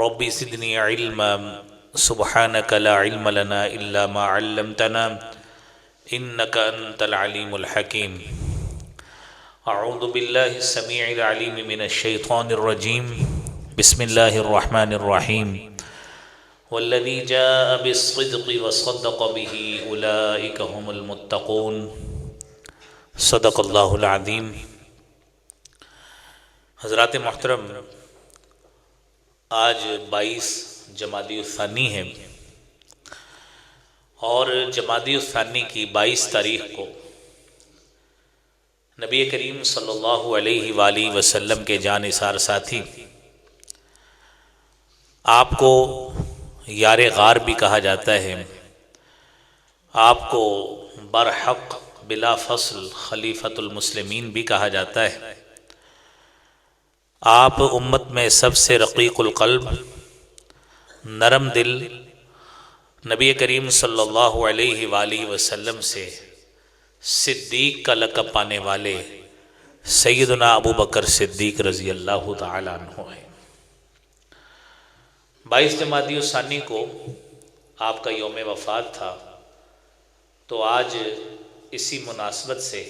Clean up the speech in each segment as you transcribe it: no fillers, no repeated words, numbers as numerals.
رب زدني علما سبحانك لا علم لنا إلا ما علمتنا إنك أنت العليم الحكيم. أعوذ بالله السميع العليم من الشيطان الرجيم. بسم الله الرحمن الرحيم. والذي جاء بالصدق وصدق به أولئك هم المتقون. صدق اللہ العظیم. حضرات محترم، آج 22 جمادی الثانی ہے اور جمادی الثانی کی 22 تاریخ کو نبی کریم صلی اللہ علیہ وآلہ وسلم کے جانثار ساتھی، آپ کو یار غار بھی کہا جاتا ہے، آپ کو برحق بلا فصل خلیفۃ المسلمین بھی کہا جاتا ہے. آپ امت میں سب سے رقیق القلب، نرم دل، نبی کریم صلی اللہ علیہ وآلہ وسلم سے صدیق کا لقب پانے والے سیدنا ابو بکر صدیق رضی اللہ تعالیٰ عنہ ہیں. 22 جمادی الثانی کو آپ کا یوم وفات تھا، تو آج اسی مناسبت سے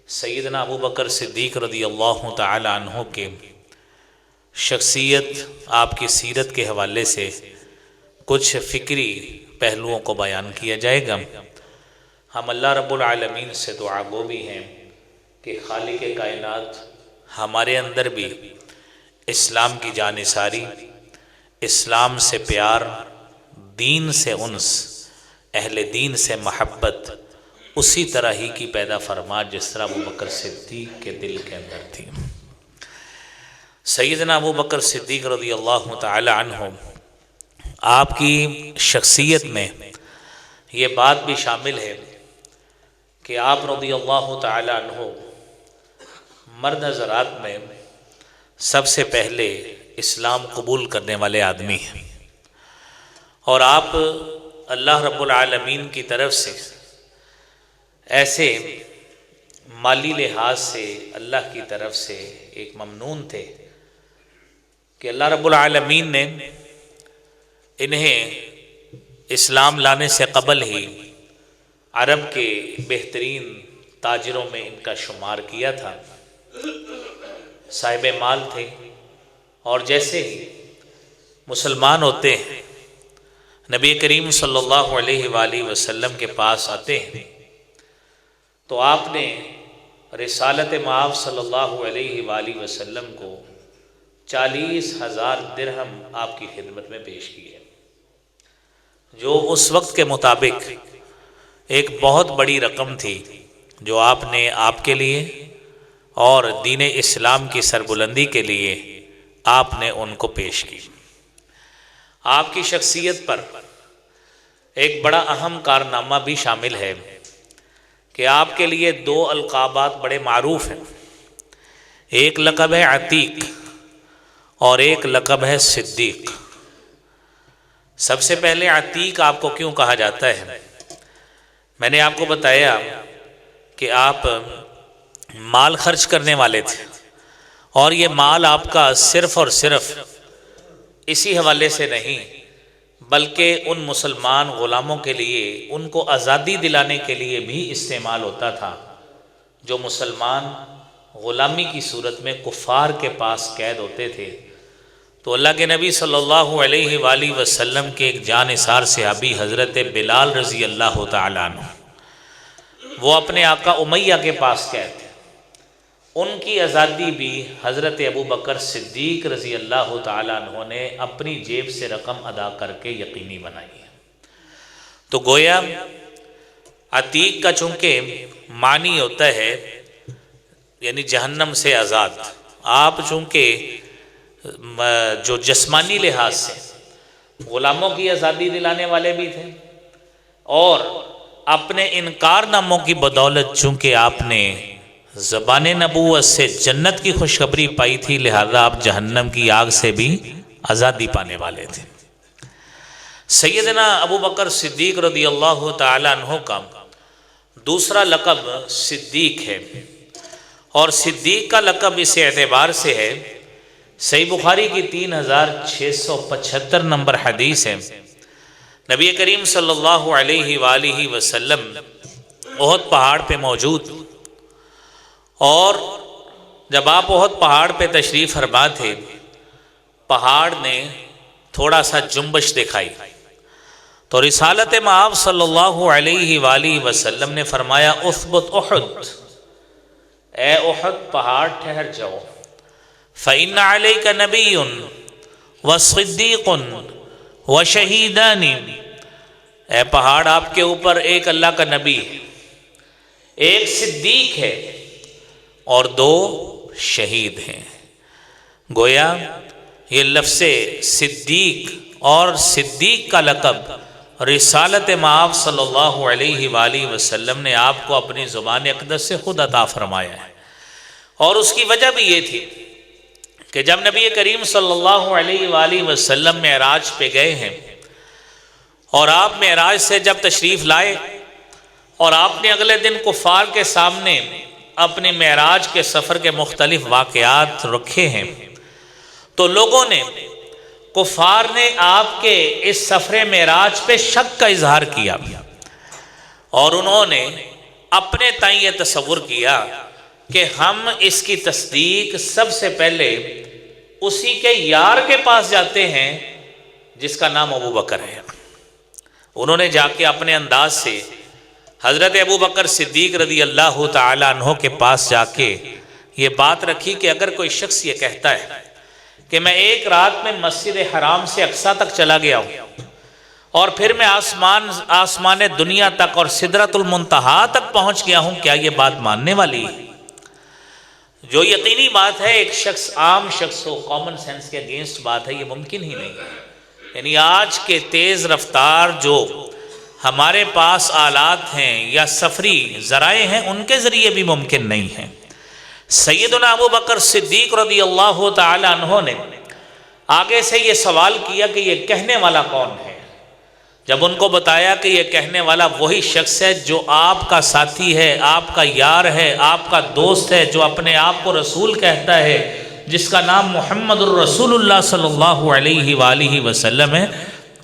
سیدنا ابو بکر صدیق رضی اللہ تعالی عنہ کے شخصیت، آپ کی سیرت کے حوالے سے کچھ فکری پہلوؤں کو بیان کیا جائے گا. ہم اللہ رب العالمین سے دعا گو بھی ہیں کہ خالق کائنات ہمارے اندر بھی اسلام کی جانثاری، اسلام سے پیار، دین سے انس، اہل دین سے محبت اسی طرح ہی کی پیدا فرما جس طرح ابو بکر صدیق کے دل کے اندر تھی. سیدنا ابو بکر صدیق رضی اللہ تعالی عنہ، آپ کی شخصیت میں یہ بات بھی شامل ہے کہ آپ رضی اللہ تعالی عنہ مرد حضرات میں سب سے پہلے اسلام قبول کرنے والے آدمی ہیں، اور آپ اللہ رب العالمین کی طرف سے ایسے مالی لحاظ سے اللہ کی طرف سے ایک ممنون تھے کہ اللہ رب العالمین نے انہیں اسلام لانے سے قبل ہی عرب کے بہترین تاجروں میں ان کا شمار کیا تھا. صاحب مال تھے، اور جیسے ہی مسلمان ہوتے ہیں نبی کریم صلی اللہ علیہ وآلہ وسلم کے پاس آتے ہیں، تو آپ نے رسالت مآب صلی اللہ علیہ وآلہ وسلم کو 40,000 درہم آپ کی خدمت میں پیش کی ہے، جو اس وقت کے مطابق ایک بہت بڑی رقم تھی، جو آپ نے آپ کے لیے اور دین اسلام کی سربلندی کے لیے آپ نے ان کو پیش کی. آپ کی شخصیت پر ایک بڑا اہم کارنامہ بھی شامل ہے کہ آپ کے لیے 2 القابات بڑے معروف ہیں. ایک لقب ہے عتیق اور ایک لقب ہے صدیق. سب سے پہلے عتیق آپ کو کیوں کہا جاتا ہے؟ میں نے آپ کو بتایا کہ آپ مال خرچ کرنے والے تھے، اور یہ مال آپ کا صرف اور صرف اسی حوالے سے نہیں بلکہ ان مسلمان غلاموں کے لیے، ان کو آزادی دلانے کے لیے بھی استعمال ہوتا تھا جو مسلمان غلامی کی صورت میں کفار کے پاس قید ہوتے تھے. تو اللہ کے نبی صلی اللہ علیہ وآلہ وسلم کے ایک جانثار صحابی حضرت بلال رضی اللہ تعالیٰ عنہ، وہ اپنے آقا امیہ کے پاس قید تھے. ان کی آزادی بھی حضرت ابو بکر صدیق رضی اللہ تعالیٰ عنہ نے اپنی جیب سے رقم ادا کر کے یقینی بنائی ہے. تو گویا عتیق کا چونکہ معنی ہوتا ہے یعنی جہنم سے آزاد، آپ چونکہ جو جسمانی لحاظ سے غلاموں کی آزادی دلانے والے بھی تھے، اور اپنے انکار ناموں کی بدولت چونکہ آپ نے زبان نبوت سے جنت کی خوشخبری پائی تھی، لہذا آپ جہنم کی آگ سے بھی آزادی پانے والے تھے. سیدنا ابو بکر صدیق رضی اللہ تعالی عنہ کا دوسرا لقب صدیق ہے، اور صدیق کا لقب اس اعتبار سے ہے، صحیح بخاری کی 3675 نمبر حدیث ہے، نبی کریم صلی اللہ علیہ وآلہ وسلم احد پہاڑ پہ موجود، اور جب آپ احد پہاڑ پہ تشریف فرما تھے، پہاڑ نے تھوڑا سا جنبش دکھائی، تو رسالت مآب صلی اللہ علیہ وآلہ وسلم نے فرمایا اثبت احد، اے احد پہاڑ ٹھہر جاؤ، فإن علیک نبی وصدیق وشہیدان، اے پہاڑ آپ کے اوپر ایک اللہ کا نبی ہے، ایک صدیق ہے اور 2 شہید ہیں۔ گویا یہ لفظ صدیق اور صدیق کا لقب رسالت مآب صلی اللہ علیہ وآلہ وسلم نے آپ کو اپنی زبان اقدس سے خود عطا فرمایا ہے، اور اس کی وجہ بھی یہ تھی کہ جب نبی کریم صلی اللہ علیہ وآلہ وسلم معراج پہ گئے ہیں، اور آپ معراج سے جب تشریف لائے اور آپ نے اگلے دن کفار کے سامنے اپنے معراج کے سفر کے مختلف واقعات رکھے ہیں، تو لوگوں نے، کفار نے آپ کے اس سفر معراج پہ شک کا اظہار کیا، اور انہوں نے اپنے تئیں یہ تصور کیا کہ ہم اس کی تصدیق سب سے پہلے اسی کے یار کے پاس جاتے ہیں جس کا نام ابو بکر ہے۔ انہوں نے جا کے اپنے انداز سے حضرت ابو بکر صدیق رضی اللہ تعالیٰ عنہ کے پاس جا کے یہ بات رکھی کہ اگر کوئی شخص یہ کہتا ہے کہ میں ایک رات میں مسجد حرام سے اقصیٰ تک چلا گیا ہوں، اور پھر میں آسمان دنیا تک اور سدرۃ المنتہا تک پہنچ گیا ہوں، کیا یہ بات ماننے والی ہے؟ جو یقینی بات ہے، ایک شخص، عام شخص ہو، کامن سینس کے اگینسٹ بات ہے، یہ ممکن ہی نہیں ہے۔ یعنی آج کے تیز رفتار جو ہمارے پاس آلات ہیں یا سفری ذرائع ہیں، ان کے ذریعے بھی ممکن نہیں ہے۔ سیدنا ابو بکر صدیق رضی اللہ تعالی عنہ نے آگے سے یہ سوال کیا کہ یہ کہنے والا کون ہے؟ جب ان کو بتایا کہ یہ کہنے والا وہی شخص ہے جو آپ کا ساتھی ہے، آپ کا یار ہے، آپ کا دوست ہے، جو اپنے آپ کو رسول کہتا ہے، جس کا نام محمد الرسول اللہ صلی اللہ علیہ وآلہ وسلم ہے،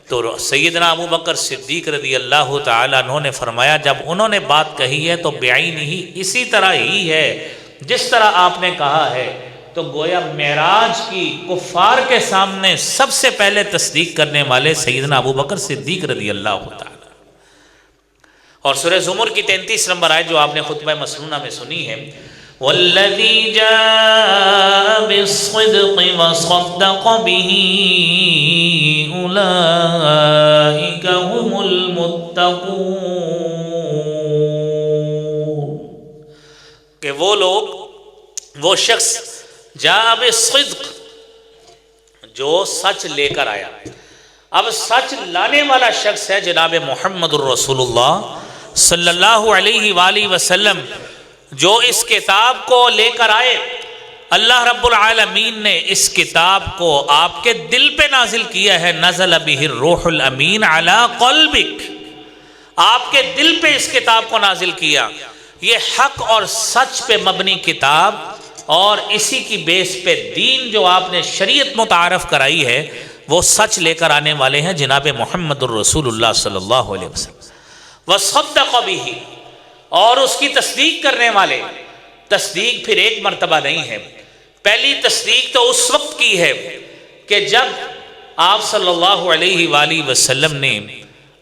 تو سیدنا ابو بکر صدیق رضی اللہ تعالی عنہ نے فرمایا جب انہوں نے بات کہی ہے تو بعینہ اسی طرح ہی ہے جس طرح آپ نے کہا ہے۔ تو گویا معراج کی کفار کے سامنے سب سے پہلے تصدیق کرنے والے سیدنا ابو بکر صدیق رضی اللہ تعالی۔ اور سورہ زمر کی 33 نمبر آیت جو آپ نے خطبہ مسنونہ میں سنی ہے، وَالَّذِي جَاءَ بِالصِّدْقِ وَصَدَّقَ بِهِ أُولَئِكَ هُمُ الْمُتَّقُونَ، کہ وہ لوگ، وہ شخص جاء بالصدق، جو سچ لے کر آیا۔ اب سچ لانے والا شخص ہے جناب محمد الرسول اللہ صلی اللہ علیہ وآلہ وسلم، جو اس کتاب کو لے کر آئے۔ اللہ رب العالمین نے اس کتاب کو آپ کے دل پہ نازل کیا ہے، نزل بہ الروح الامین علی قلبک، آپ کے دل پہ اس کتاب کو نازل کیا۔ یہ حق اور سچ پہ مبنی کتاب، اور اسی کی بیس پہ دین جو آپ نے شریعت متعارف کرائی ہے، وہ سچ لے کر آنے والے ہیں جناب محمد الرسول اللہ صلی اللہ علیہ وسلم۔ وَصَدَّقَ بِهِ، اور اس کی تصدیق کرنے والے۔ تصدیق پھر ایک مرتبہ نہیں ہے، پہلی تصدیق تو اس وقت کی ہے کہ جب آپ صلی اللہ علیہ وآلہ وسلم نے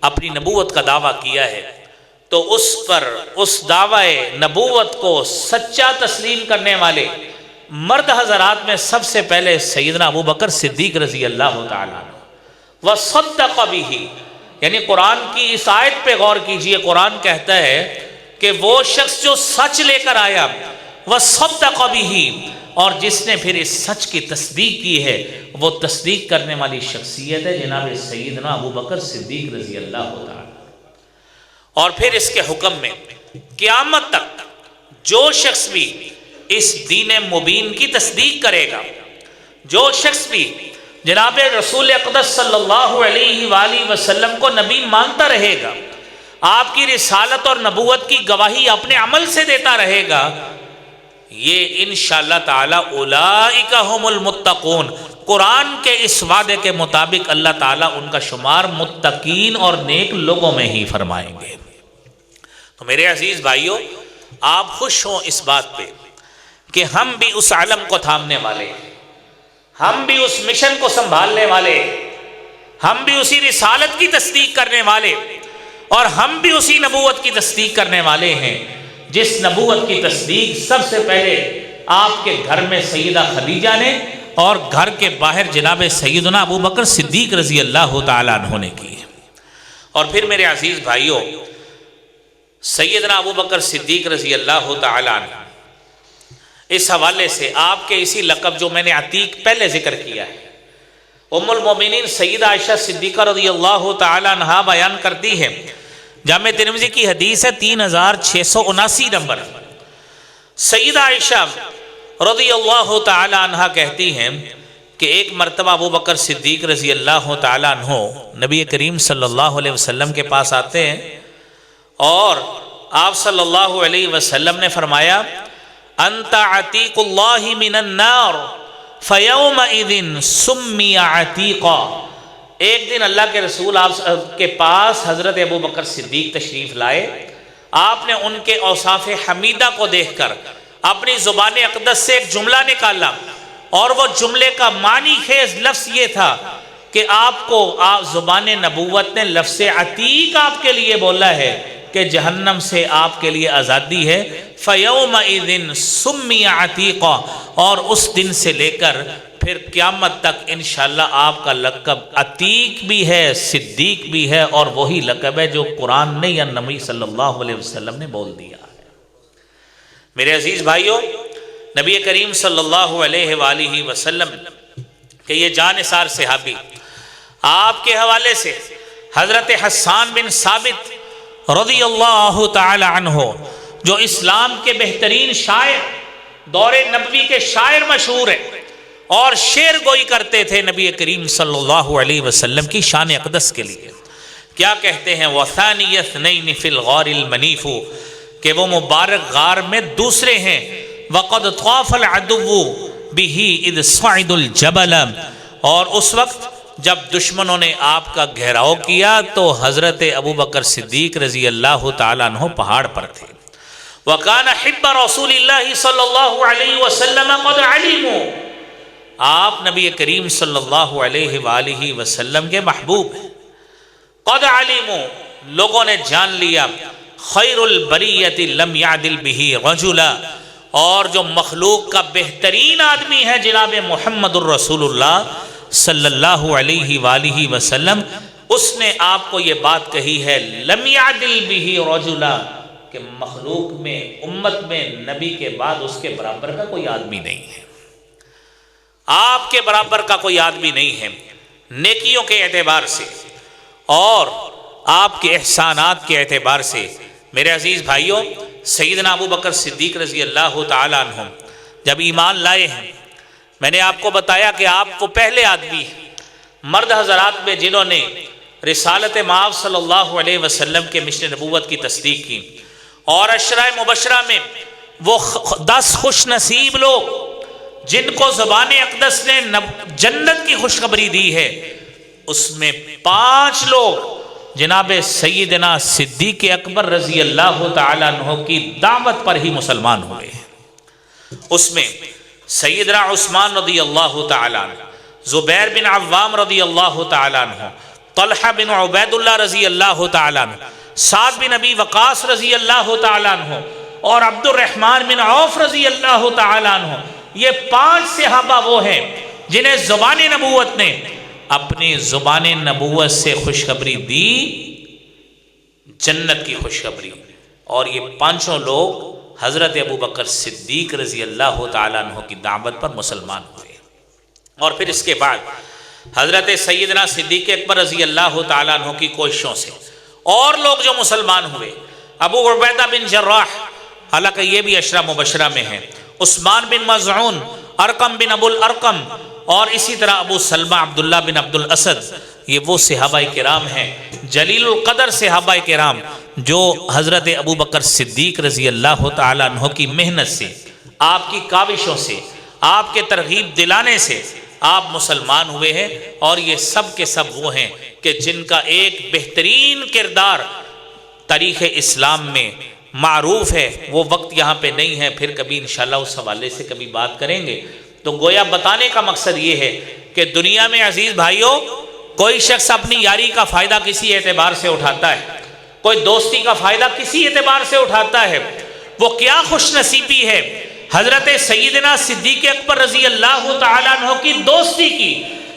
اپنی نبوت کا دعویٰ کیا ہے، تو اس پر، اس دعوی نبوت کو سچا تسلیم کرنے والے مرد حضرات میں سب سے پہلے سیدنا ابو بکر صدیق رضی اللہ تعالیٰ عنہ۔ وَصَدَّقَ بِهِ، یعنی قرآن کی اس آیت پہ غور کیجئے، قرآن کہتا ہے کہ وہ شخص جو سچ لے کر آیا، وَصَدَّقَ بِهِ، اور جس نے پھر اس سچ کی تصدیق کی ہے، وہ تصدیق کرنے والی شخصیت ہے جناب سیدنا ابو بکر صدیق رضی اللہ تعالیٰ۔ اور پھر اس کے حکم میں قیامت تک جو شخص بھی اس دین مبین کی تصدیق کرے گا، جو شخص بھی جناب رسول اقدس صلی اللہ علیہ وآلہ وسلم کو نبی مانتا رہے گا، آپ کی رسالت اور نبوت کی گواہی اپنے عمل سے دیتا رہے گا، یہ انشاءاللہ تعالی اولئک هم المتقون، قرآن کے اس وعدے کے مطابق اللہ تعالیٰ ان کا شمار متقین اور نیک لوگوں میں ہی فرمائیں گے۔ تو میرے عزیز بھائیوں، آپ خوش ہوں اس بات پہ کہ ہم بھی اس علم کو تھامنے والے، ہم بھی اس مشن کو سنبھالنے والے، ہم بھی اسی رسالت کی تصدیق کرنے والے، اور ہم بھی اسی نبوت کی تصدیق کرنے والے ہیں جس نبوت کی تصدیق سب سے پہلے آپ کے گھر میں سیدہ خدیجہ نے اور گھر کے باہر جناب سیدنا ابو بکر صدیق رضی اللہ تعالیٰ عنہ نے کی ہے۔ اور پھر میرے عزیز بھائیوں، سیدنا ابو بکر صدیق رضی اللہ تعالیٰ عنہ، اس حوالے سے آپ کے اسی لقب جو میں نے عتیق پہلے ذکر کیا ہے، ام المومنین سیدہ عائشہ صدیقہ رضی اللہ تعالیٰ عنہ بیان کرتی ہے، جامع ترمذی کی حدیث ہے 3679 نمبر، سیدہ عائشہ رضی اللہ تعالیٰ عنہ کہتی ہیں کہ ایک مرتبہ ابو بکر صدیق رضی اللہ تعالیٰ عنہ نبی کریم صلی اللہ علیہ وسلم کے پاس آتے ہیں، اور آپ صلی اللہ علیہ وسلم نے فرمایا انت عتیق اللہ من النار فیومئذ سمی عتیقا۔ ایک دن اللہ کے رسول آپ کے پاس حضرت ابو بکر صدیق تشریف لائے، آپ نے ان کے اوصاف حمیدہ کو دیکھ کر اپنی زبان اقدس سے ایک جملہ نکالا، اور وہ جملے کا معنی خیز لفظ یہ تھا کہ آپ کو زبان نبوت نے لفظ عتیق آپ کے لیے بولا ہے کہ جہنم سے آپ کے لیے آزادی ہے، فَيَوْمَئِذٍ سُمِّيَ عَتِيقًا، اور اس دن سے لے کر پھر قیامت تک انشاءاللہ آپ کا لقب عتیق بھی ہے، صدیق بھی ہے، اور وہی لقب ہے جو قرآن نے یا نبی صلی اللہ علیہ وسلم نے بول دیا ہے۔ میرے عزیز بھائیوں، نبی کریم صلی اللہ علیہ وآلہ وسلم کہ یہ جانثار صحابی، آپ کے حوالے سے حضرت حسان بن ثابت رضی اللہ تعالی عنہ، جو اسلام کے بہترین شاعر، دور نبوی کے شاعر مشہور ہیں، اور شعر گوئی کرتے تھے نبی کریم صلی اللہ علیہ وسلم کی شان اقدس کے لیے۔ کیا کہتے ہیں؟ وَثَانِيَ اثْنَيْنِ فِي الْغَارِ الْمَنِيفُ، کہ وہ مبارک غار میں دوسرے ہیں، وَقَدْ طَافَ الْعَدُوُّ بِهِ اِذْ صَعِدُ الْجَبَلَ، اور اس وقت جب دشمنوں نے آپ کا گھیراؤ کیا تو حضرت ابو بکر صدیق رضی اللہ تعالیٰ عنہ پہاڑ پر تھے۔ وَكَانَ حِبَّ رَسُولِ اللَّهِ صلی اللہ علیہ وسلم قَدْ عَلِمُوا، آپ نبی کریم صلی اللہ علیہ وآلہ وسلم کے محبوب ہیں۔ قَدْ عَلِمُوا، لوگوں نے جان لیا، خیر البریۃ لم یعدل بہ رجلا، اور جو مخلوق کا بہترین آدمی ہے جناب محمد الرسول اللہ صلی اللہ علیہ وآلہ وسلم، اس نے آپ کو یہ بات کہی ہے، لم یعدل بہ رجلا، کہ مخلوق میں، امت میں نبی کے بعد اس کے برابر کا کوئی آدمی نہیں ہے، آپ کے برابر کا کوئی آدمی نہیں ہے، نیکیوں کے اعتبار سے اور آپ کے احسانات کے اعتبار سے۔ میرے عزیز بھائیوں، سیدنا ابو بکر صدیق رضی اللہ تعالیٰ عنہ جب ایمان لائے ہیں، میں نے آپ کو بتایا کہ آپ وہ پہلے آدمی ہیں مرد حضرات میں جنہوں نے رسالت مآب صلی اللہ علیہ وسلم کے مشن نبوت کی تصدیق کی، اور عشرہ مبشرہ میں وہ 10 خوش نصیب لوگ جن کو زبان اقدس نے جنت کی خوشخبری دی ہے، اس میں 5 لوگ جناب سیدنا صدیق اکبر رضی اللہ تعالیٰ عنہ کی دعوت پر ہی مسلمان ہوئے ہیں۔ اس میں سیدنا عثمان رضی اللہ تعالیٰ عنہ، زبیر بن عوام رضی اللہ تعالیٰ عنہ، طلحہ بن عبید اللہ رضی اللہ تعالیٰ عنہ، سعد بن ابی وقاص رضی اللہ تعالیٰ عنہ، اور عبد الرحمن بن عوف رضی اللہ تعالیٰ عنہ۔ یہ 5 صحابہ وہ ہیں جنہیں زبان نبوت نے اپنی زبان نبوت سے خوشخبری دی، جنت کی خوشخبری، اور یہ 5 لوگ حضرت ابو بکر صدیق رضی اللہ تعالیٰ عنہ کی دعوت پر مسلمان ہوئے۔ اور پھر اس کے بعد حضرت سیدنا صدیق اکبر رضی اللہ تعالیٰ عنہ کی کوششوں سے اور لوگ جو مسلمان ہوئے، ابو عبیدہ بن جراح، حالانکہ یہ بھی عشرہ مبشرہ میں ہیں، عثمان بن مظعون، ارقم بن ابو الارقم، اور اسی طرح ابو سلمہ عبداللہ بن عبد الاسد، یہ وہ صحابہ کرام ہیں جلیل القدر صحابہ کرام جو حضرت ابو بکر صدیق رضی اللہ تعالیٰ عنہ کی محنت سے آپ کی کاوشوں سے، آپ کے ترغیب دلانے سے آپ مسلمان ہوئے ہیں، اور یہ سب کے سب وہ ہیں کہ جن کا ایک بہترین کردار تاریخ اسلام میں معروف ہے۔ وہ وقت یہاں پہ نہیں ہے، پھر کبھی انشاءاللہ اس حوالے سے کبھی بات کریں گے۔ تو گویا بتانے کا مقصد یہ ہے کہ دنیا میں عزیز بھائیوں، کوئی شخص اپنی یاری کا فائدہ کسی اعتبار سے اٹھاتا ہے، کوئی دوستی کا فائدہ کسی اعتبار سے اٹھاتا ہے۔ وہ کیا خوش نصیبی ہے حضرت سیدنا صدیق اکبر رضی اللہ تعالیٰ عنہ کی دوستی کی،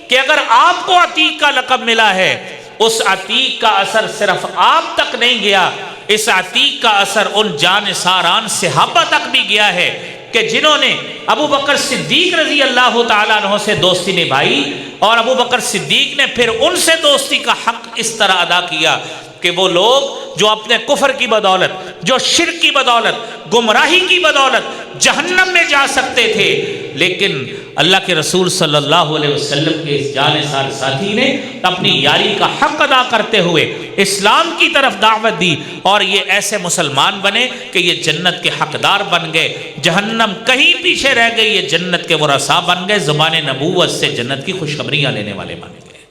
کہ اگر آپ کو عتیق کا لقب ملا ہے، اس عتیق کا اثر صرف آپ تک نہیں گیا، اس عتیق کا اثر ان جانثاران صحابہ تک بھی گیا ہے کہ جنہوں نے ابو بکر صدیق رضی اللہ تعالیٰ عنہ سے دوستی نبھائی، اور ابو بکر صدیق نے پھر ان سے دوستی کا حق اس طرح ادا کیا کہ وہ لوگ جو اپنے کفر کی بدولت، جو شرک کی بدولت، گمراہی کی بدولت جہنم میں جا سکتے تھے، لیکن اللہ کے رسول صلی اللہ علیہ وسلم کے اس جانثار ساتھی نے اپنی یاری کا حق ادا کرتے ہوئے اسلام کی طرف دعوت دی، اور یہ ایسے مسلمان بنے کہ یہ جنت کے حقدار بن گئے، جہنم کہیں پیچھے رہ گئی، یہ جنت کے ورثاء بن گئے، زبان نبوت سے جنت کی خوشخبریاں لینے والے بن گئے۔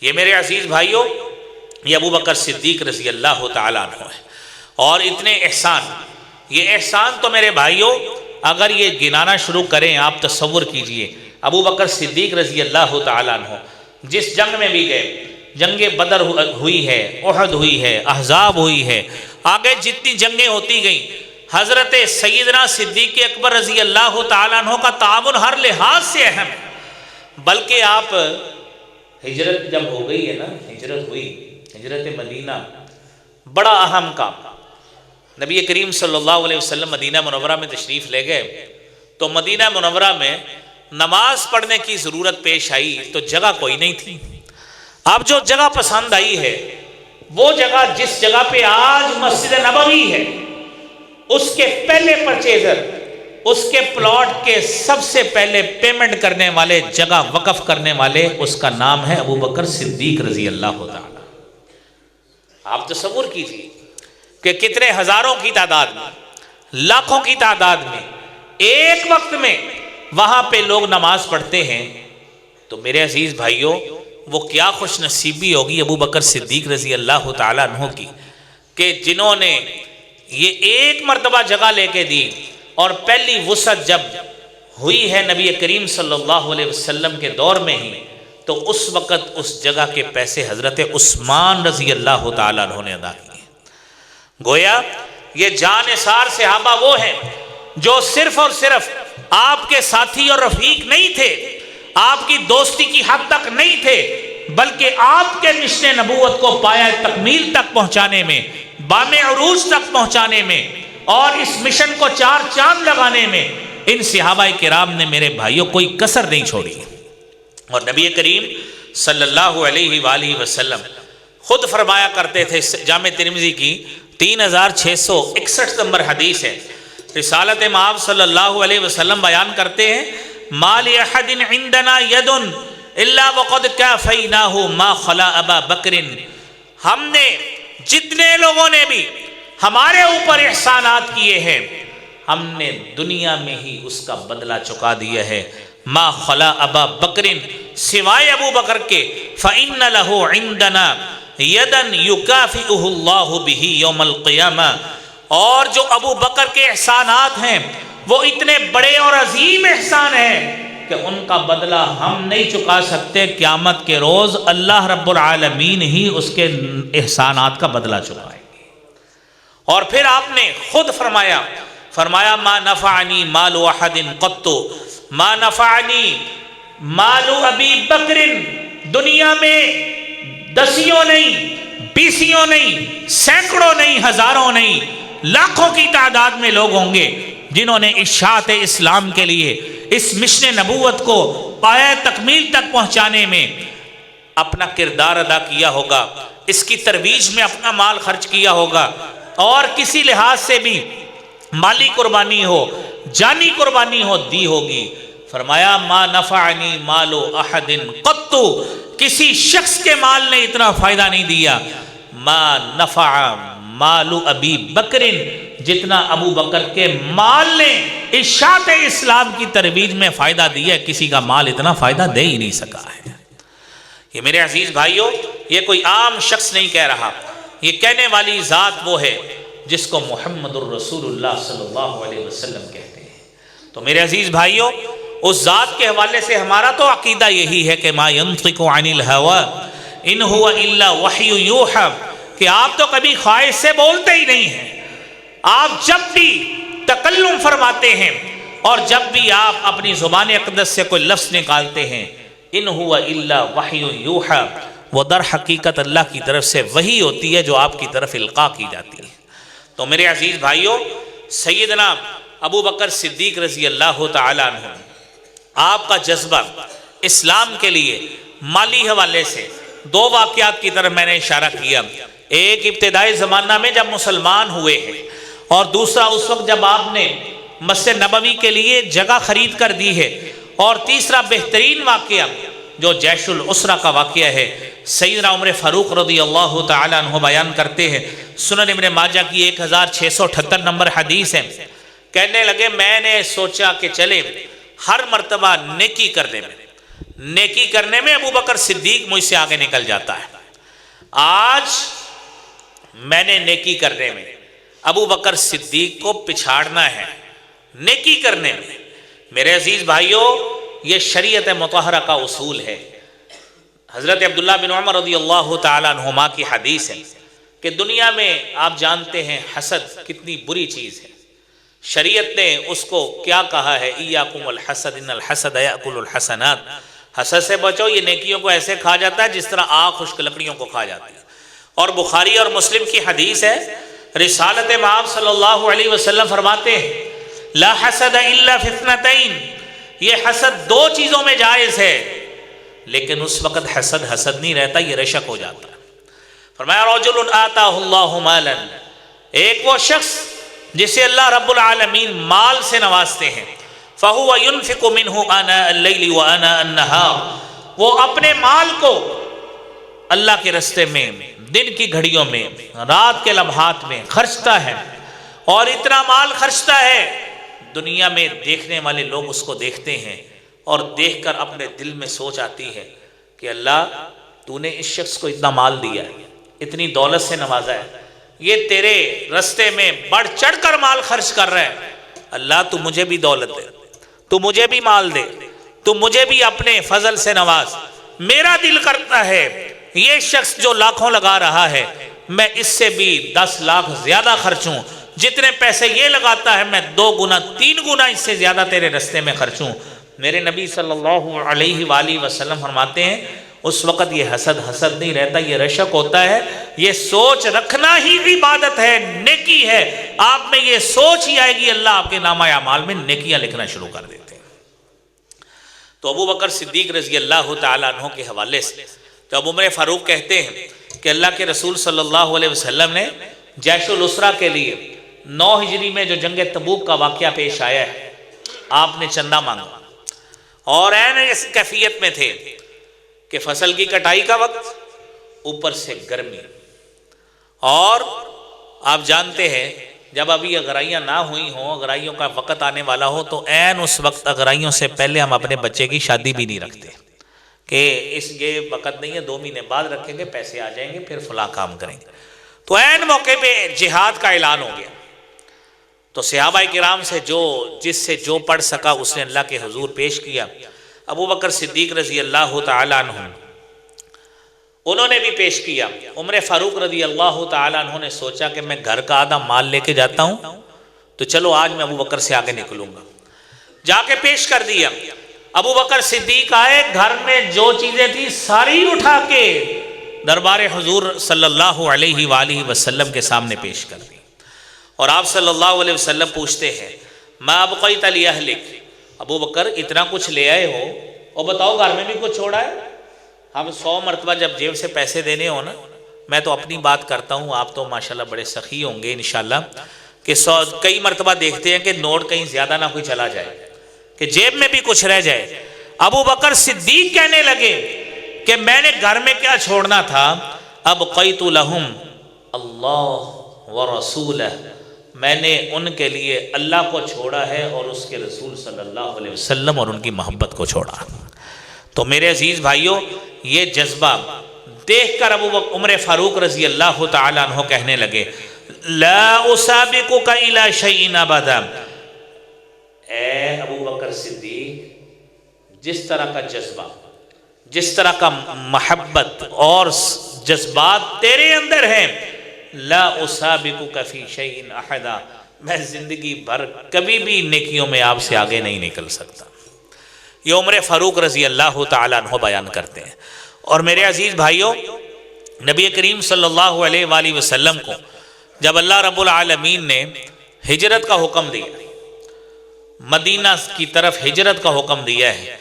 یہ میرے عزیز بھائیوں، یہ ابو بکر صدیق رضی اللہ تعالیٰ عنہ ہے، اور اتنے احسان، یہ احسان تو میرے بھائیوں اگر یہ گنانا شروع کریں، آپ تصور کیجئے ابو بکر صدیق رضی اللہ تعالیٰ عنہ جس جنگ میں بھی گئے، جنگ بدر ہوئی ہے، احد ہوئی ہے، احزاب ہوئی ہے، آگے جتنی جنگیں ہوتی گئیں، حضرت سیدنا صدیق اکبر رضی اللہ تعالیٰ عنہ کا تعاون ہر لحاظ سے اہم ہے۔ بلکہ آپ ہجرت جب ہو گئی ہے نا، ہجرت ہوئی، ہجرت مدینہ بڑا اہم کام، نبی کریم صلی اللہ علیہ وسلم مدینہ منورہ میں تشریف لے گئے، تو مدینہ منورہ میں نماز پڑھنے کی ضرورت پیش آئی، تو جگہ کوئی نہیں تھی۔ اب جو جگہ پسند آئی ہے، وہ جگہ جس جگہ پہ آج مسجد نبوی ہے، اس کے پہلے پرچیزر، اس کے پلاٹ کے سب سے پہلے پیمنٹ کرنے والے، جگہ وقف کرنے والے، اس کا نام ہے ابو بکر صدیق رضی اللہ تعالی۔ آپ تصور کیجیے کہ کتنے ہزاروں کی تعداد میں، لاکھوں کی تعداد میں ایک وقت میں وہاں پہ لوگ نماز پڑھتے ہیں، تو میرے عزیز بھائیوں وہ کیا خوش نصیبی ہوگی ابو بکر صدیق رضی اللہ تعالیٰ عنہ کی، کہ جنہوں نے یہ ایک مرتبہ جگہ لے کے دی، اور پہلی وسعت جب ہوئی ہے نبی کریم صلی اللہ علیہ وسلم کے دور میں ہی، تو اس وقت اس جگہ کے پیسے حضرت عثمان رضی اللہ تعالیٰ عنہ نے ادا کیے۔ گویا یہ جانثار صحابہ وہ ہیں جو صرف اور صرف آپ کے ساتھی اور رفیق نہیں تھے، آپ کی دوستی کی حد تک نہیں تھے، بلکہ آپ کے مشن نبوت کو پایہ تکمیل تک پہنچانے میں، بام عروج تک پہنچانے میں، اور اس مشن کو چار چاند لگانے میں ان صحابہ کرام نے میرے بھائیوں کوئی کسر نہیں چھوڑی۔ اور نبی کریم صلی اللہ علیہ وآلہ وسلم خود فرمایا کرتے تھے، جامع ترمذی کی 3661 نمبر حدیث ہے، رسالت مآب صلی اللہ علیہ وسلم بیان کرتے ہیں، ما لأحد عندنا ید الا وقد کافیناہ ما خلا ابا بکر، ہم نے جتنے لوگوں نے بھی ہمارے اوپر احسانات کیے ہیں، ہم نے دنیا میں ہی اس کا بدلہ چکا دیا ہے، ما خلا ابا بکر، سوائے ابو بکر کے، فإن له عندنا یدن یکافئہ اللہ بہ یوم القیامہ، اور جو ابو بکر کے احسانات ہیں وہ اتنے بڑے اور عظیم احسان ہیں کہ ان کا بدلہ ہم نہیں چکا سکتے، قیامت کے روز اللہ رب العالمین ہی اس کے احسانات کا بدلہ چکائیں گے۔ اور پھر آپ نے خود فرمایا ما نفعنی مال احد قط ما نفعنی مال ابی بکر، دنیا میں دسیوں نہیں، بیسیوں نہیں، سینکڑوں نہیں، ہزاروں نہیں، لاکھوں کی تعداد میں لوگ ہوں گے جنہوں نے اشاعت اسلام کے لیے، اس مشن نبوت کو پایہ تکمیل تک پہنچانے میں اپنا کردار ادا کیا ہوگا، اس کی ترویج میں اپنا مال خرچ کیا ہوگا، اور کسی لحاظ سے بھی مالی قربانی ہو، جانی قربانی ہو، دی ہوگی۔ فرمایا ما نفعنی مال احد قط، کسی شخص کے مال نے اتنا فائدہ نہیں دیا، ما نفع مال ابی بکر، جتنا ابو بکر کے مال نے اشاعت اسلام کی ترویج میں فائدہ دیا ہے، کسی کا مال اتنا فائدہ دے ہی نہیں سکا ہے۔ یہ میرے عزیز بھائیوں، یہ کوئی عام شخص نہیں کہہ رہا، یہ کہنے والی ذات وہ ہے جس کو محمد الرسول اللہ صلی اللہ علیہ وسلم کہتے ہیں۔ تو میرے عزیز بھائیوں، اس ذات کے حوالے سے ہمارا تو عقیدہ یہی ہے کہ ما ينطق عن الہوى ان هو الا وحی یوحی، کہ آپ تو کبھی خواہش سے بولتے ہی نہیں ہیں۔ آپ جب بھی تکلم فرماتے ہیں اور جب بھی آپ اپنی زبان اقدس سے کوئی لفظ نکالتے ہیں، ان هو الا وحی یوحی، وہ در حقیقت اللہ کی طرف سے وحی ہوتی ہے جو آپ کی طرف القاء کی جاتی ہے۔ تو میرے عزیز بھائیوں، سیدنا ابو بکر صدیق رضی اللہ تعالیٰ عنہ، آپ کا جذبہ اسلام کے لیے مالی حوالے سے دو واقعات کی طرف میں نے اشارہ کیا، ایک ابتدائی زمانہ میں جب مسلمان ہوئے ہیں، اور دوسرا اس وقت جب آپ نے مسجد نبوی کے لیے جگہ خرید کر دی ہے، اور تیسرا بہترین واقعہ جو جیش العسرہ کا واقعہ ہے، سیدنا عمر فاروق رضی اللہ تعالیٰ عنہ بیان کرتے ہیں، سنن ابن ماجہ کی 1678 نمبر حدیث ہے، کہنے لگے میں نے سوچا کہ چلے ہر مرتبہ نیکی کرنے میں ابو بکر صدیق مجھ سے آگے نکل جاتا ہے، آج میں نے نیکی کرنے میں ابو بکر صدیق کو پچھاڑنا ہے نیکی کرنے میں۔ میرے عزیز بھائیوں، یہ شریعت مطہرہ کا اصول ہے۔ حضرت عبداللہ بن عمر رضی اللہ تعالیٰ عنہما کی حدیث ہے کہ دنیا میں آپ جانتے ہیں حسد کتنی بری چیز ہے، شریعت نے اس کو کیا کہا ہے، ایاکم الحسد ان الحسد یاکل الحسنات، حسد سے بچو، یہ نیکیوں کو ایسے کھا جاتا ہے جس طرح آگ خشک لکڑیوں کو کھا جاتی ہے۔ اور بخاری اور مسلم کی حدیث ہے، رسالت مآب صلی اللہ علیہ وسلم فرماتے ہیں لا حسد الا فی اثنتین، یہ حسد دو چیزوں میں جائز ہے، لیکن اس وقت حسد نہیں رہتا، یہ رشک ہو جاتا ہے۔ فرمایا رجل آتاہ اللہ مالا، ایک وہ شخص جسے اللہ رب العالمین مال سے نوازتے ہیں، فہو ينفق منہ آناء اللیل وآناء النہار، وہ اپنے مال کو اللہ کے راستے میں دن کی گھڑیوں میں رات کے لمحات میں خرچتا ہے، اور اتنا مال خرچتا ہے دنیا میں دیکھنے والے لوگ اس کو دیکھتے ہیں، اور دیکھ کر اپنے دل میں سوچ آتی ہے کہ اللہ تو نے اس شخص کو اتنا مال دیا ہے، اتنی دولت سے نوازا ہے، یہ تیرے رستے میں بڑھ چڑھ کر مال خرچ کر رہا ہے، اللہ تو مجھے بھی دولت دے، تو مجھے بھی مال دے، تو مجھے بھی اپنے فضل سے نواز۔ میرا دل کرتا ہے یہ شخص جو لاکھوں لگا رہا ہے میں اس سے بھی 10 لاکھ زیادہ خرچوں، جتنے پیسے یہ لگاتا ہے میں 2 گنا 3 گنا اس سے زیادہ تیرے رستے میں خرچوں۔ میرے نبی صلی اللہ علیہ وآلہ وسلم فرماتے ہیں اس وقت یہ حسد نہیں رہتا، یہ رشک ہوتا ہے، یہ سوچ رکھنا ہی عبادت ہے، نیکی ہے، آپ میں یہ سوچ ہی آئے گی، اللہ آپ کے نامہ اعمال میں نیکیاں لکھنا شروع کر دیتے ہیں۔ تو ابو بکر صدیق رضی اللہ تعالیٰ عنہ کے حوالے سے جب عمر فاروق کہتے ہیں کہ اللہ کے رسول صلی اللہ علیہ وسلم نے جیش العسرہ کے لیے 9 ہجری میں جو جنگ تبوک کا واقعہ پیش آیا ہے، آپ نے چندہ مانگا، اور عین اس کیفیت میں تھے کہ فصل کی کٹائی کا وقت، اوپر سے گرمی، اور آپ جانتے ہیں جب ابھی اغرائیاں نہ ہوئی ہوں، اغرائیوں کا وقت آنے والا ہو، تو عین اس وقت اغرائیوں سے پہلے ہم اپنے بچے کی شادی بھی نہیں رکھتے کہ یہ وقت نہیں ہے، 2 مہینے بعد رکھیں گے، پیسے آ جائیں گے، پھر فلاں کام کریں گے۔ تو عین موقع پہ جہاد کا اعلان ہو گیا، تو صحابہ کرام سے جس سے جو پڑھ سکا اس نے اللہ کے حضور پیش کیا۔ ابو بکر صدیق رضی اللہ تعالیٰ عنہ انہوں نے بھی پیش کیا۔ عمر فاروق رضی اللہ تعالیٰ عنہ نے سوچا کہ میں گھر کا آدھا مال لے کے جاتا ہوں، تو چلو آج میں ابو بکر سے آگے نکلوں گا، جا کے پیش کر دیا۔ ابو بکر صدیق آئے، گھر میں جو چیزیں تھیں ساری اٹھا کے دربار حضور صلی اللہ علیہ وآلہ وسلم کے سامنے پیش کر دی، اور آپ صلی اللہ علیہ وسلم پوچھتے ہیں ما ابقیت لأہلک، ابو بکر اتنا کچھ لے آئے ہو، اور بتاؤ گھر میں بھی کچھ چھوڑا ہے؟ ہم 100 مرتبہ جب جیب سے پیسے دینے ہو نا، میں تو اپنی بات کرتا ہوں، آپ تو ماشاءاللہ بڑے سخی ہوں گے انشاءاللہ، کہ کئی مرتبہ دیکھتے ہیں کہ نوٹ کہیں زیادہ نہ کوئی چلا جائے، کہ جیب میں بھی کچھ رہ جائے۔ ابو بکر صدیق کہنے لگے کہ میں نے گھر میں کیا چھوڑنا تھا، ابقیت لہم اللہ ورسولہ، میں نے ان کے لیے اللہ کو چھوڑا ہے اور اس کے رسول صلی اللہ علیہ وسلم اور ان کی محبت کو چھوڑا۔ تو میرے عزیز بھائیوں، یہ جذبہ دیکھ کر عمر فاروق رضی اللہ تعالیٰ عنہ کہنے لگے لا اسابقک الی شیء ابدا، اے ابو بکر صدیق، جس طرح کا جذبہ، جس طرح کا محبت اور جذبات تیرے اندر ہیں، لا اسابقک فی شیء احدا، میں زندگی بھر کبھی بھی نیکیوں میں آپ سے آگے نہیں نکل سکتا۔ یہ عمر فاروق رضی اللہ تعالیٰ عنہ بیان کرتے ہیں۔ اور میرے عزیز بھائیوں، نبی کریم صلی اللہ علیہ وآلہ وسلم کو جب اللہ رب العالمین نے ہجرت کا حکم دیا، مدینہ کی طرف ہجرت کا حکم دیا ہے،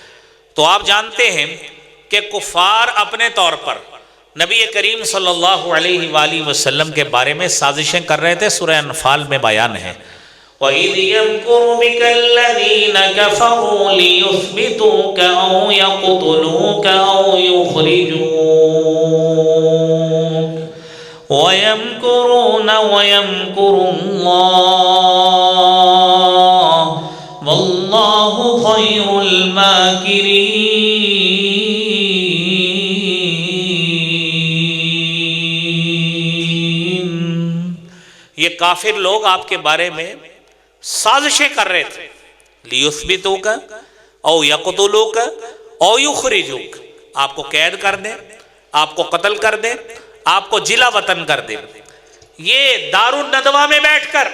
تو آپ جانتے ہیں کہ کفار اپنے طور پر نبی کریم صلی اللہ علیہ وآلہ وسلم کے بارے میں سازشیں کر رہے تھے۔ سورہ انفال میں بیان ہے وَإِذْ يَمْكُرُ بِكَ الَّذِينَ كَفَرُوا لِيُثْبِتُوكَ أَوْ يَقْتُلُوكَ أَوْ يُخْرِجُوكَ وَيَمْكُرُونَ وَيَمْكُرُ اللَّهُ وَاللَّهُ خَيْرُ الْمَاكِرِينَ۔ یہ کافر لوگ آپ کے بارے میں سازشیں کر رہے تھے، لیثبتوک او یقتلوک او یخرجوک، آپ کو قید کر دیں، آپ کو قتل کر دیں، آپ کو جلا وطن کر دیں۔ یہ دار الندوہ میں بیٹھ کر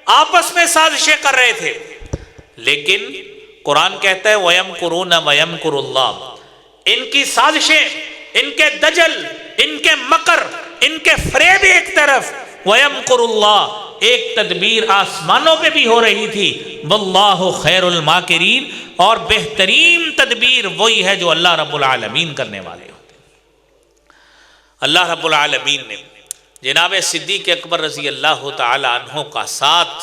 آپس میں سازشیں کر رہے تھے، لیکن قرآن کہتا ہے وَيَمْكُرُونَ وَيَمْكُرُ اللَّهُ، ان کی سازشیں، ان کے دجل، ان کے مکر، ان کے فریب ایک طرف، وَيَمْكُرُ اللَّهُ ایک تدبیر آسمانوں پہ بھی ہو رہی تھی، وَاللَّهُ خَيْرُ الْمَاكِرِينَ، اور بہترین تدبیر وہی ہے جو اللہ رب العالمین کرنے والے ہوتے ہیں۔ اللہ رب العالمین نے جناب صدیق اکبر رضی اللہ تعالی عنہ کا ساتھ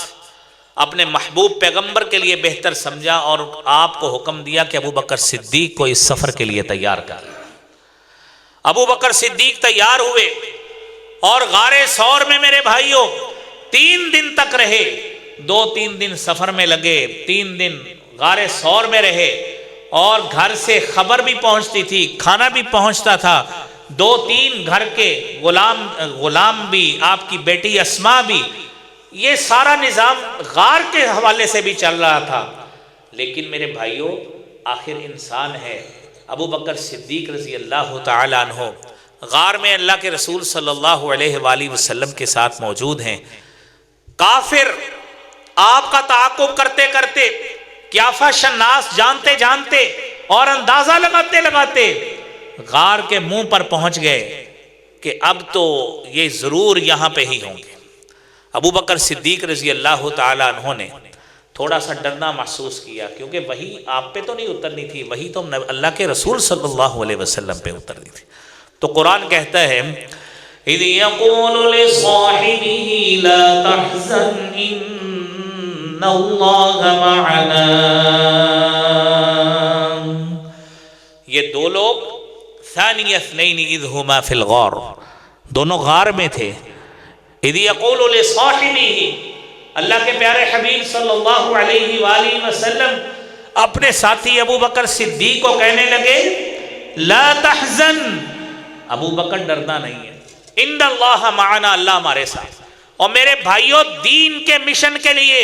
اپنے محبوب پیغمبر کے لیے بہتر سمجھا اور آپ کو حکم دیا کہ ابو بکر صدیق کو اس سفر کے لیے تیار کر۔ ابو بکر صدیق تیار ہوئے اور غار ثور میں میرے بھائیوں 3 دن تک رہے، 2-3 دن سفر میں لگے، 3 دن غار ثور میں رہے، اور گھر سے خبر بھی پہنچتی تھی، کھانا بھی پہنچتا تھا، 2-3 گھر کے غلام بھی، آپ کی بیٹی اسما بھی، یہ سارا نظام غار کے حوالے سے بھی چل رہا تھا۔ لیکن میرے بھائیوں، آخر انسان ہے، ابو بکر صدیق رضی اللہ تعالی عنہ غار میں اللہ کے رسول صلی اللہ علیہ وآلہ وسلم کے ساتھ موجود ہیں۔ کافر آپ کا تعاقب کرتے کرتے، قیافہ شناس جانتے جانتے اور اندازہ لگاتے لگاتے غار کے منہ پر پہنچ گئے کہ اب تو یہ ضرور یہاں پہ ہی ہوں گے۔ ابو بکر صدیق رضی اللہ تعالی عنہ نے تھوڑا سا ڈرنا محسوس کیا، کیونکہ وہی آپ پہ تو نہیں اترنی تھی، وہی تو اللہ کے رسول صلی اللہ علیہ وسلم پہ اترنی تھی۔ تو قرآن کہتا ہے اِذْ يَقُولُ لِصَاحِبِهِ لَا تَحْزَنْ إِنَّ اللَّهَ مَعَنَا، یہ 2 لوگ ثَانِيَ اثْنَيْنِ إِذْ هُمَا فِي الْغَارِ، دونوں غار میں تھے۔ اِذْ يَقُولُ لِصَاحِبِهِ، اللہ کے پیارے حبیب صلی اللہ علیہ وآلہ وسلم اپنے ساتھی ابو بکر صدیق کو کہنے لگے لا تحزن، ابو بکر ڈرنا نہیں ہے، ان اللہ معنا، اللہ ہمارے ساتھ۔ اور میرے بھائیوں، دین کے مشن کے لیے،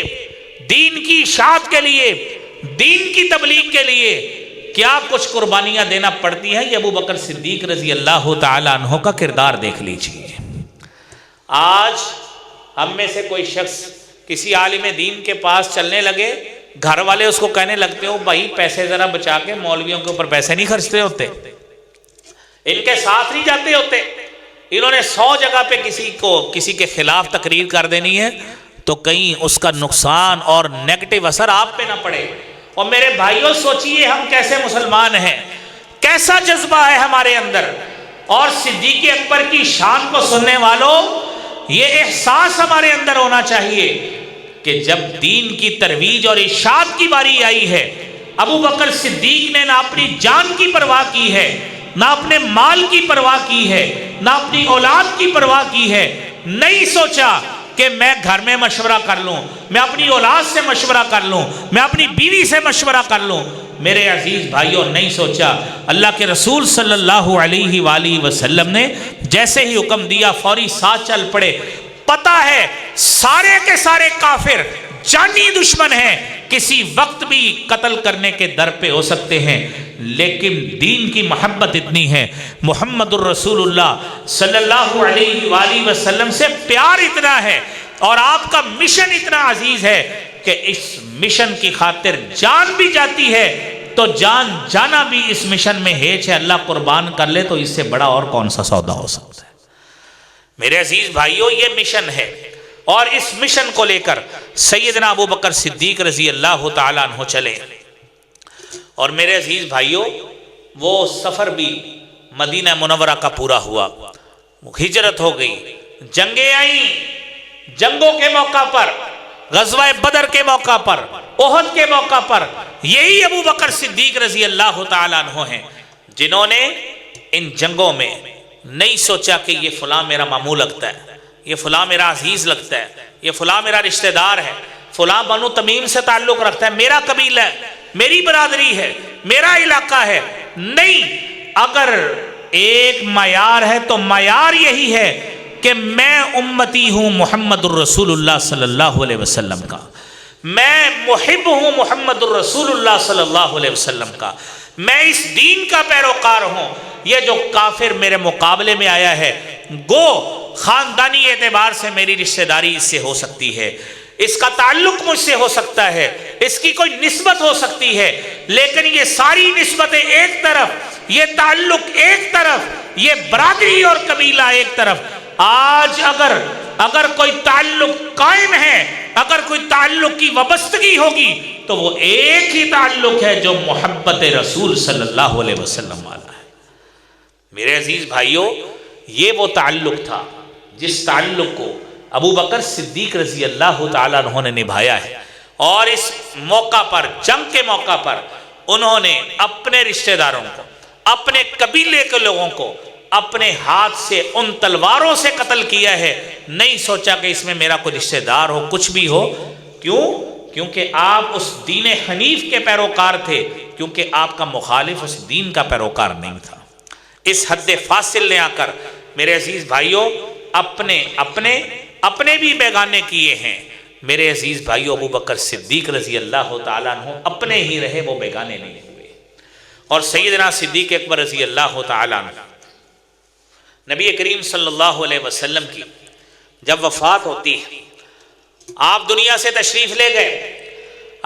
دین کی اشاعت کے لیے، دین کی تبلیغ کے لیے کیا کچھ قربانیاں دینا پڑتی ہیں، یہ ابو بکر صدیق رضی اللہ تعالی عنہ کا کردار دیکھ لیجئے۔ آج ہم میں سے کوئی شخص کسی عالم دین کے پاس چلنے لگے، گھر والے اس کو کہنے لگتے ہو بھائی پیسے ذرا بچا کے، مولویوں کے اوپر پیسے نہیں خرچتے ہوتے، ان کے ساتھ نہیں جاتے ہوتے، انہوں نے 100 جگہ پہ کسی کے خلاف تقریر کر دینی ہے تو کہیں اس کا نقصان اور نیگیٹو اثر آپ پہ نہ پڑے۔ اور میرے بھائیوں سوچئے ہم کیسے مسلمان ہیں، کیسا جذبہ ہے ہمارے اندر، اور صدیق اکبر کی شان کو سننے والوں یہ احساس ہمارے اندر ہونا چاہیے کہ جب دین کی ترویج اور اشاعت کی باری آئی ہے، ابو بکر صدیق نے نہ اپنی جان کی پرواہ کی ہے، نہ اپنے مال کی پرواہ کی ہے، نہ اپنی اولاد کی پرواہ کی ہے، نہیں سوچا کہ میں گھر میں مشورہ کر لوں، میں اپنی اولاد سے مشورہ کر لوں، میں اپنی بیوی سے مشورہ کر لوں۔ میرے عزیز بھائیوں، نہیں سوچا۔ اللہ کے رسول صلی اللہ علیہ وآلہ وسلم نے جیسے ہی حکم دیا فوری ساتھ چل پڑے۔ پتہ ہے سارے کے سارے کافر جانی دشمن ہیں، کسی وقت بھی قتل کرنے کے در پہ ہو سکتے ہیں، لیکن دین کی محبت اتنی ہے، محمد الرسول اللہ صلی اللہ علیہ وآلہ وسلم سے پیار اتنا ہے، اور آپ کا مشن اتنا عزیز ہے کہ اس مشن کی خاطر جان بھی جاتی ہے، تو جان جانا بھی اس مشن میں ہیچ ہے، اللہ قربان کر لے تو اس سے بڑا اور کون سا سودا ہو سکتا ہے۔ میرے عزیز بھائیوں، یہ مشن ہے، اور اس مشن کو لے کر سیدنا ابو بکر صدیق رضی اللہ تعالیٰ عنہ چلے۔ اور میرے عزیز بھائیوں، وہ سفر بھی مدینہ منورہ کا پورا ہوا، ہجرت ہو گئی، جنگیں آئیں، جنگوں کے موقع پر، غزوہ بدر کے موقع پر، احد کے موقع پر، یہی ابو بکر صدیق رضی اللہ تعالیٰ عنہ ہیں جنہوں نے ان جنگوں میں نہیں سوچا کہ یہ فلاں میرا ماموں لگتا ہے، یہ فلاں میرا عزیز لگتا ہے، یہ فلاں میرا رشتہ دار ہے، فلاں بنو تمیم سے تعلق رکھتا ہے، میرا قبیلہ ہے، میری برادری ہے، میرا علاقہ ہے۔ نہیں، اگر ایک معیار ہے تو معیار یہی ہے کہ میں امتی ہوں محمد الرسول اللہ صلی اللہ علیہ وسلم کا، میں محب ہوں محمد الرسول اللہ صلی اللہ علیہ وسلم کا، میں اس دین کا پیروکار ہوں۔ یہ جو کافر میرے مقابلے میں آیا ہے، گو خاندانی اعتبار سے میری رشتہ داری اس سے ہو سکتی ہے، اس کا تعلق مجھ سے ہو سکتا ہے، اس کی کوئی نسبت ہو سکتی ہے، لیکن یہ ساری نسبتیں ایک طرف، یہ تعلق ایک طرف، یہ برادری اور قبیلہ ایک طرف۔ آج اگر کوئی تعلق قائم ہے، اگر کوئی تعلق کی وابستگی ہوگی تو وہ ایک ہی تعلق ہے جو محبت رسول صلی اللہ علیہ وسلم والا ہے۔ میرے عزیز بھائیوں، یہ وہ تعلق تھا جس تعلق کو ابو بکر صدیق رضی اللہ تعالیٰ عنہ نے نبھایا ہے، اور اس موقع پر، جنگ کے موقع پر، انہوں نے اپنے رشتہ داروں کو، اپنے قبیلے کے لوگوں کو اپنے ہاتھ سے ان تلواروں سے قتل کیا ہے۔ نہیں سوچا کہ اس میں میرا کوئی رشتہ دار ہو، کچھ بھی ہو۔ کیوں؟ کیونکہ آپ اس دین حنیف کے پیروکار تھے، کیونکہ آپ کا مخالف اس دین کا پیروکار نہیں تھا۔ اس حد فاصل نے آ کر میرے عزیز بھائیوں اپنے بھی بیگانے کیے ہیں۔ میرے عزیز بھائیوں، ابو بکر صدیق رضی اللہ تعالیٰ عنہ اپنے ہی رہے، وہ بیگانے نہیں ہوئے۔ اور سیدنا صدیق اکبر رضی اللہ تعالیٰ عنہ، نبی کریم صلی اللہ علیہ وسلم کی جب وفات ہوتی ہے، آپ دنیا سے تشریف لے گئے۔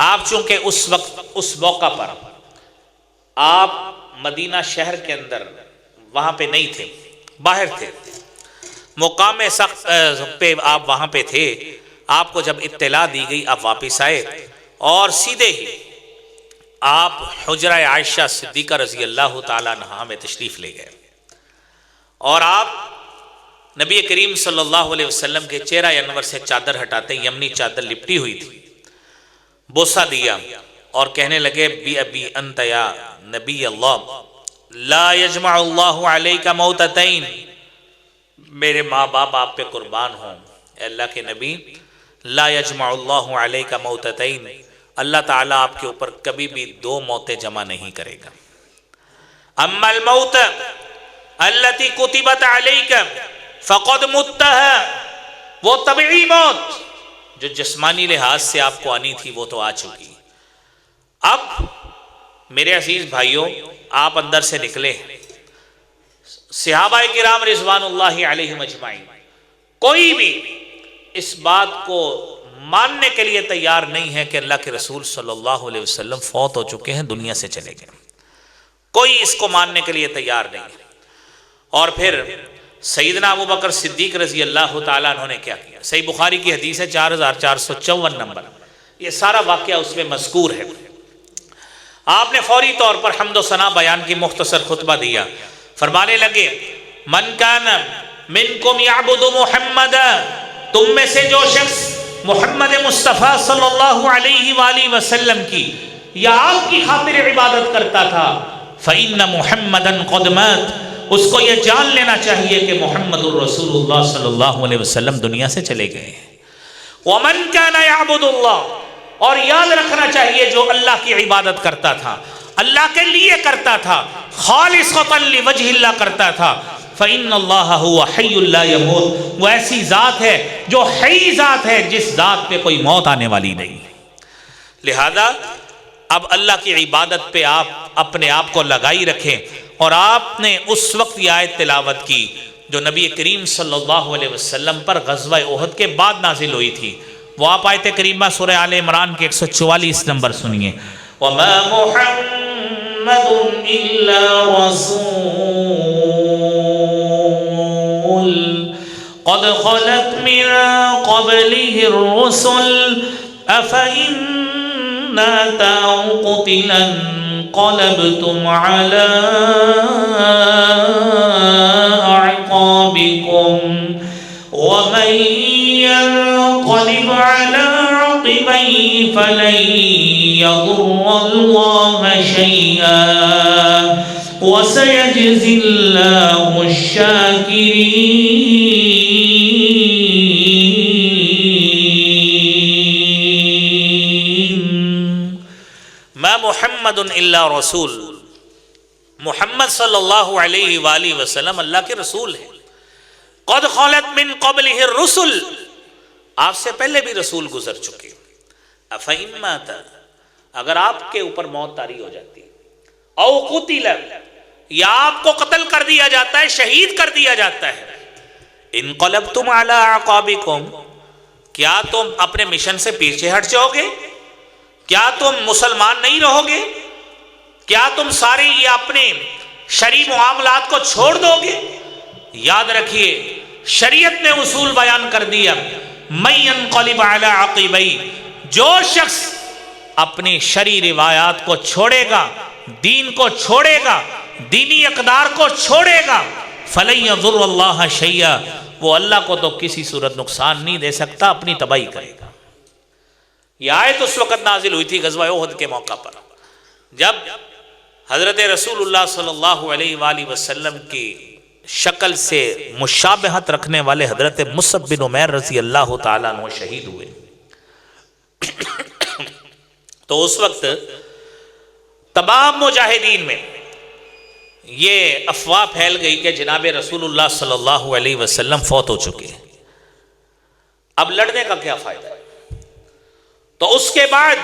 آپ چونکہ اس وقت، اس موقع پر آپ مدینہ شہر کے اندر وہاں پہ نہیں تھے، باہر تھے، مقام سخت پہ آپ وہاں پہ تھے۔ آپ کو جب اطلاع دی گئی، آپ واپس آئے اور سیدھے ہی آپ حجرہ عائشہ صدیقہ رضی اللہ تعالیٰ عنہا میں تشریف لے گئے، اور آپ نبی کریم صلی اللہ علیہ وسلم کے چہرہ انور سے چادر ہٹاتے، یمنی چادر لپٹی ہوئی تھی، بوسہ دیا اور کہنے لگے بی ابی انت یا نبی اللہ لا یجمع اللہ علیک موتتین، میرے ماں باپ آپ پہ قربان ہوں، اے اللہ کے نبی، لا یجمع اللہ علیک موتتین، اللہ تعالیٰ آپ کے اوپر کبھی بھی دو موتیں جمع نہیں کرے گا۔ اما الموت التي كتبت عليك فقد متها، وہ طبعی موت جو جسمانی لحاظ سے آپ کو آنی تھی وہ تو آ چکی۔ اب میرے عزیز بھائیوں، آپ اندر سے نکلے، صحابہ کرام رضوان اللہ علیہم اجمعین کوئی بھی اس بات کو ماننے کے لیے تیار نہیں ہے کہ اللہ کے رسول صلی اللہ علیہ وسلم فوت ہو چکے ہیں، دنیا سے چلے گئے، کوئی اس کو ماننے کے لیے تیار نہیں ہے۔ اور پھر سیدنا ابو بکر صدیق رضی اللہ تعالیٰ عنہ نے کیا کیا؟ صحیح بخاری کی حدیث ہے 4454 نمبر، یہ سارا واقعہ اس میں مذکور ہے۔ آپ نے فوری طور پر حمد و ثنا بیان کی مختصر خطبہ دیا، فرمانے لگے من کان منکم یعبد محمد، تم میں سے جو شخص محمد مصطفیٰ صلی اللہ علیہ وآلہ وسلم کی یا آپ کی خاطر عبادت کرتا تھا، فإن محمدًا قد مات، اس کو یہ جان لینا چاہیے کہ محمد الرسول اللہ صلی اللہ علیہ وسلم دنیا سے چلے گئے ہیں۔ وَمَنْ كَانَ يَعْبُدُ اللَّهُ، اور یاد رکھنا چاہیے جو اللہ کی عبادت کرتا تھا، اللہ کے لیے کرتا تھا، خالصۃ لوجہ اللہ کرتا تھا، فَإِنَّ اللَّهَ هُوَ حَيٌّ لَا يَمُوتُ، وہ ایسی ذات ہے جو حی ذات ہے، جس ذات پہ کوئی موت آنے والی نہیں۔ لہذا اب اللہ کی عبادت پہ آپ اپنے آپ کو لگائی رکھیں، اور آپ نے اس وقت یہ آیت تلاوت کی جو نبی کریم صلی اللہ علیہ وسلم پر غزوہ احد کے بعد نازل ہوئی تھی، وہ آپ آیت کریمہ سورہ آل عمران کے 144 نمبر سنیے۔ وَمَا مُحَمَّدٌ إِلَّا رَسُولٌ قَدْ خَلَتْ مِن قَبْلِهِ الرُّسُلُ أَفَإِن مَاتَ أَوْ قُتِلَ انقلبتم على أعقابكم ومن ينقلب على عقبيه فلن يضر الله شيئا وسيجزي الله الشاكرين۔ ما محمد الا رسول، محمد صلی اللہ علیہ وآلہ وسلم اللہ کے رسول ہیں۔ قد خلت من قبلہ الرسل، آپ سے پہلے بھی رسول گزر چکے۔ افإن مات، اگر آپ کے اوپر موت طاری ہو جاتی، او قتل، یا آپ کو قتل کر دیا جاتا ہے، شہید کر دیا جاتا ہے، انقلبتم علی اعقابکم، کیا تم اپنے مشن سے پیچھے ہٹ جاؤ گے؟ کیا تم مسلمان نہیں رہو گے؟ کیا تم سارے یہ اپنے شرعی معاملات کو چھوڑ دو گے؟ یاد رکھیے شریعت نے اصول بیان کر دیا، من ينقلب علی عقبیہ، جو شخص اپنی شرعی روایات کو چھوڑے گا، دین کو چھوڑے گا، دینی اقدار کو چھوڑے گا، فلن یضر اللہ شیئا، وہ اللہ کو تو کسی صورت نقصان نہیں دے سکتا، اپنی تباہی کرے گا۔ یہ آیت اس وقت نازل ہوئی تھی غزوہ احد کے موقع پر، جب حضرت رسول اللہ صلی اللہ علیہ وآلہ وسلم کی شکل سے مشابہت رکھنے والے حضرت مصعب بن عمیر رضی اللہ تعالیٰ عنہ شہید ہوئے۔ تو اس وقت تمام مجاہدین میں یہ افواہ پھیل گئی کہ جناب رسول اللہ صلی اللہ علیہ وسلم فوت ہو چکے، اب لڑنے کا کیا فائدہ ہے؟ تو اس کے بعد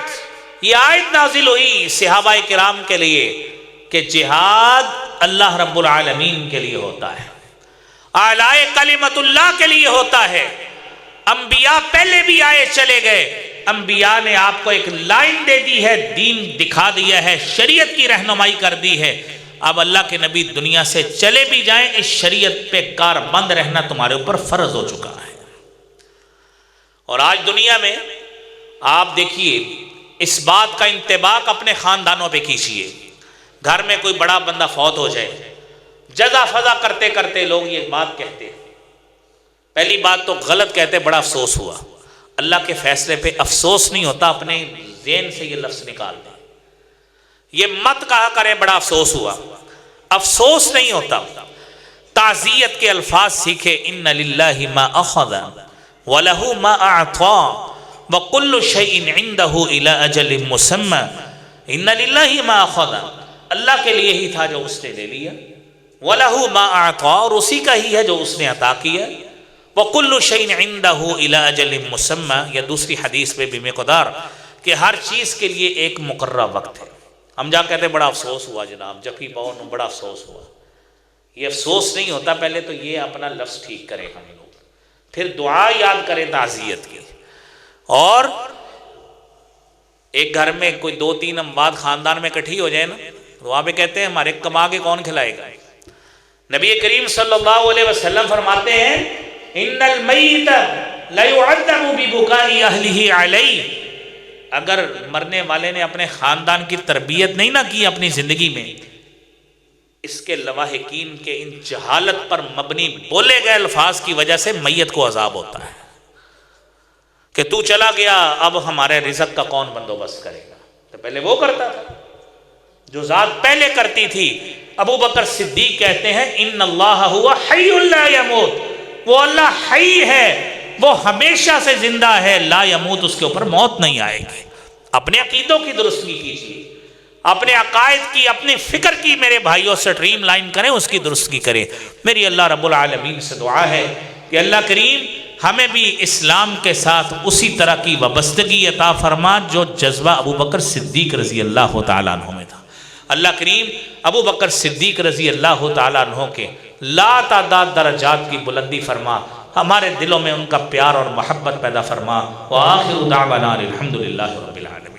یہ آیت نازل ہوئی صحابہ کرام کے لیے کہ جہاد اللہ رب العالمین کے لیے ہوتا ہے، اعلاء کلمت اللہ کے لیے ہوتا ہے۔ انبیاء پہلے بھی آئے چلے گئے، انبیاء نے آپ کو ایک لائن دے دی ہے، دین دکھا دیا ہے، شریعت کی رہنمائی کر دی ہے، اب اللہ کے نبی دنیا سے چلے بھی جائیں، اس شریعت پہ کاربند رہنا تمہارے اوپر فرض ہو چکا ہے۔ اور آج دنیا میں آپ دیکھیے اس بات کا انطباق اپنے خاندانوں پہ کیجیے، گھر میں کوئی بڑا بندہ فوت ہو جائے، جزا فضا کرتے کرتے لوگ یہ بات کہتے ہیں، پہلی بات تو غلط کہتے بڑا افسوس ہوا، اللہ کے فیصلے پہ افسوس نہیں ہوتا، اپنے ذہن سے یہ لفظ نکال دیں، یہ مت کہا کریں بڑا افسوس ہوا، افسوس نہیں ہوتا۔ تعزیت کے الفاظ سیکھے، ان للہ ما اخذ ولہ ما اعطى وَكُلُّ شَيْءٍ عِنْدَهُ إِلَىٰ أَجَلٍ مُّسَمًّى، ان للہ ما اخذ، اللہ کے لیے ہی تھا جو اس نے لے لیا، وَلَهُ مَا أَعْطَىٰ، اور اسی کا ہی ہے جو اس نے عطا کیا، وَكُلُّ شَيْءٍ عِنْدَهُ إِلَىٰ أَجَلٍ مُّسَمًّى، یا دوسری حدیث میں بھی مقدار کہ ہر چیز کے لیے ایک مقررہ وقت ہے۔ ہم جا کہتے ہیں بڑا افسوس ہوا جناب، جفی پاؤ نو بڑا افسوس ہوا، یہ افسوس نہیں ہوتا، پہلے تو یہ اپنا لفظ ٹھیک کریں ہم لوگ، پھر دعا یاد کریں تعزیت کی۔ اور ایک گھر میں کوئی 2-3 اموات خاندان میں اکٹھی ہو جائے نا، وہاں پہ کہتے ہیں ہمارے کما کے کون کھلائے گا؟ نبی کریم صلی اللہ علیہ وسلم فرماتے ہیں ان المیت لا يعذب ببکاء اہلہ علیہ، اگر مرنے والے نے اپنے خاندان کی تربیت نہیں نہ کی اپنی زندگی میں، اس کے لواحقین کے ان جہالت پر مبنی بولے گئے الفاظ کی وجہ سے میت کو عذاب ہوتا ہے کہ تو چلا گیا، اب ہمارے رزق کا کون بندوبست کرے گا؟ تو پہلے وہ کرتا تھا، جو ذات پہلے کرتی تھی، ابو بکر صدیق کہتے ہیں ان اللہ ہوا حی لا یموت، وہ اللہ حی ہے، وہ ہمیشہ سے زندہ ہے، لا یموت، اس کے اوپر موت نہیں آئے گی۔ اپنے عقیدوں کی درستگی کیجیے، اپنے عقائد کی، اپنی فکر کی میرے بھائیوں سٹریم لائن کریں، اس کی درستگی کریں۔ میری اللہ رب العالمین سے دعا ہے کہ اللہ کریم ہمیں بھی اسلام کے ساتھ اسی طرح کی وابستگی عطا فرما جو جذبہ ابو بکر صدیق رضی اللہ تعالیٰ عنہ میں تھا۔ اللہ کریم ابو بکر صدیق رضی اللہ تعالیٰ عنہ کے لا تعداد درجات کی بلندی فرما، ہمارے دلوں میں ان کا پیار اور محبت پیدا فرما۔ وآخر دعوانا الحمدللہ رب العالمین۔